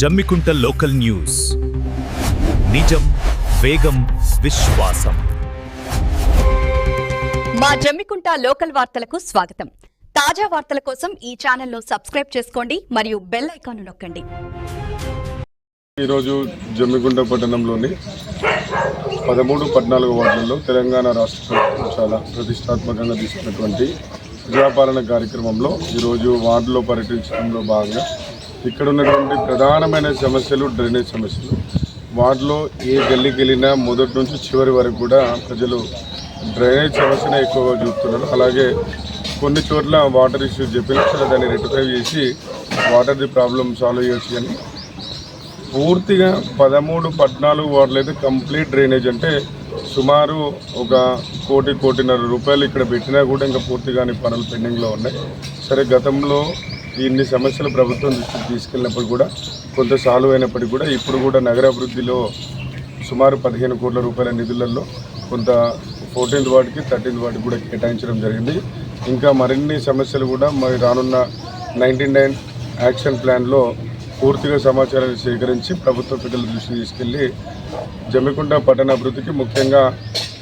Jammikunta local news, నిజం, వేగం, విశ్వాసం. మా జమ్మికుంట లోకల్ వార్తలకు స్వాగతం. తాజా వార్తల కోసం ఈ ఛానల్ను సబ్స్క్రైబ్ చేసుకోండి మరియు బెల్ ఐకాన్ నొక్కండి. ఈరోజు జమ్మికుంట పట్టణంలోని 13-14 వార్డులలో తెలంగాణ రాష్ట్ర ప్రభుత్వం చాలా ప్రతిష్టాత్మకంగా తీసుకున్నటువంటి ప్రజాపాలన కార్యక్రమంలో ఈరోజు వార్డులో పర్యటించడంలో భాగంగా ఇక్కడ ఉన్నటువంటి ప్రధానమైన సమస్యలు డ్రైనేజ్ సమస్యలు. వార్డులో ఏ గల్లీకి వెళ్ళినా మొదటి నుంచి చివరి వరకు కూడా ప్రజలు డ్రైనేజ్ సమస్యనే ఎక్కువగా చూపుతున్నారు. అలాగే కొన్ని చోట్ల వాటర్ ఇష్యూస్ చెప్పినా సరే దాన్ని రెక్టిఫై చేసి వాటర్ది ప్రాబ్లం సాల్వ్ చేయొచ్చు. కానీ పూర్తిగా 13-14 వార్డులు అయితే కంప్లీట్ డ్రైనేజ్ అంటే సుమారు 1 కోటిన్నర రూపాయలు ఇక్కడ పెట్టినా కూడా ఇంకా పూర్తిగాని పనులు పెండింగ్లో ఉన్నాయి. సరే, గతంలో ఇన్ని సమస్యలు ప్రభుత్వం దృష్టికి తీసుకెళ్ళినప్పుడు కూడా కొంత సాల్వ్ అయినప్పటికీ కూడా ఇప్పుడు కూడా నగరాభివృద్ధిలో సుమారు 15 కోట్ల రూపాయల నిధులలో కొంత 14th వార్డుకి 13th వార్డుకి కూడా కేటాయించడం జరిగింది. ఇంకా మరిన్ని సమస్యలు కూడా మరి రానున్న 99 యాక్షన్ ప్లాన్లో పూర్తిగా సమాచారాన్ని సేకరించి ప్రభుత్వ పెద్దల దృష్టికి తీసుకెళ్లి జమ్మికుంట పట్టణాభివృద్ధికి ముఖ్యంగా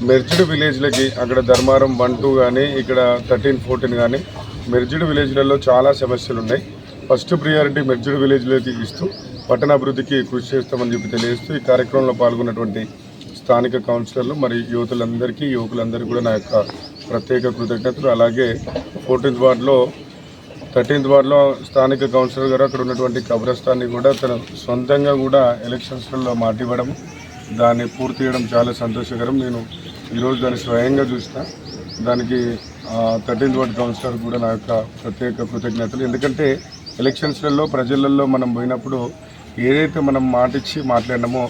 మెర్జ్డ్ విలేజ్లకి అక్కడ ధర్మారం 1-2 కానీ ఇక్కడ 13-14 కానీ మెర్జ్డ్ విలేజ్లలో చాలా సమస్యలు ఉన్నాయి. ఫస్ట్ ప్రియారిటీ మెర్జ్డ్ విలేజ్లకి ఇస్తూ పట్టణాభివృద్ధికి కృషి చేస్తామని చెప్పి తెలియజేస్తూ ఈ కార్యక్రమంలో పాల్గొన్నటువంటి స్థానిక కౌన్సిలర్లు మరి యువకులందరికీ కూడా నా యొక్క ప్రత్యేక కృతజ్ఞతలు. అలాగే 14th వార్డులో 13th వార్డులో స్థానిక కౌన్సిలర్ గారు అక్కడ ఉన్నటువంటి కబ్రస్థాన్ని కూడా తన సొంతంగా కూడా ఎలక్షన్స్లలో మాటివ్వడం, దాన్ని పూర్తి చేయడం చాలా సంతోషకరం. నేను ఈరోజు దాన్ని స్వయంగా చూసిన దానికి 13th వార్డు కౌన్సిలర్ కూడా నా యొక్క ప్రత్యేక కృతజ్ఞతలు. ఎందుకంటే ఎలక్షన్స్లలో ప్రజలలో మనం పోయినప్పుడు ఏదైతే మనం మాటిచ్చి మాట్లాడినామో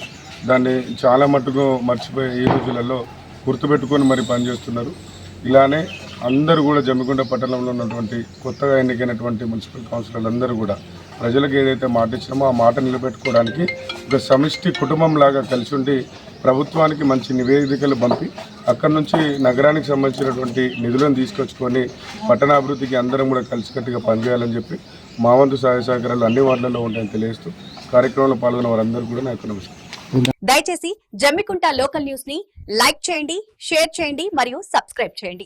దాన్ని చాలా మట్టుకు మర్చిపోయి ఈ రోజులలో గుర్తుపెట్టుకొని మరి పనిచేస్తున్నారు. ఇలానే అందరూ కూడా జమ్మికుంట పట్టణంలో ఉన్నటువంటి కొత్తగా ఎన్నికైనటువంటి మున్సిపల్ కౌన్సిలర్లు అందరూ కూడా ప్రజలకు ఏదైతే మాట ఇచ్చినామో ఆ మాట నిలబెట్టుకోవడానికి ఒక సమిష్టి కుటుంబంలాగా కలిసి ఉండి ప్రభుత్వానికి మంచి నివేదికలు పంపి అక్కడి నుంచి నగరానికి సంబంధించినటువంటి నిధులను తీసుకొచ్చుకొని పట్టణాభివృద్ధికి అందరం కూడా కలిసికట్టుగా పనిచేయాలని చెప్పి మా వంతు సహాయ సహకారాలు అన్ని వార్డులలో ఉంటాయని తెలియజేస్తూ కార్యక్రమంలో పాల్గొన్న వారందరూ కూడా నాకు నమస్కారం. దయచేసి జమ్మికుంట లోకల్ న్యూస్ ని లైక్ చేయండి, షేర్ చేయండి మరియు సబ్స్క్రైబ్ చేయండి.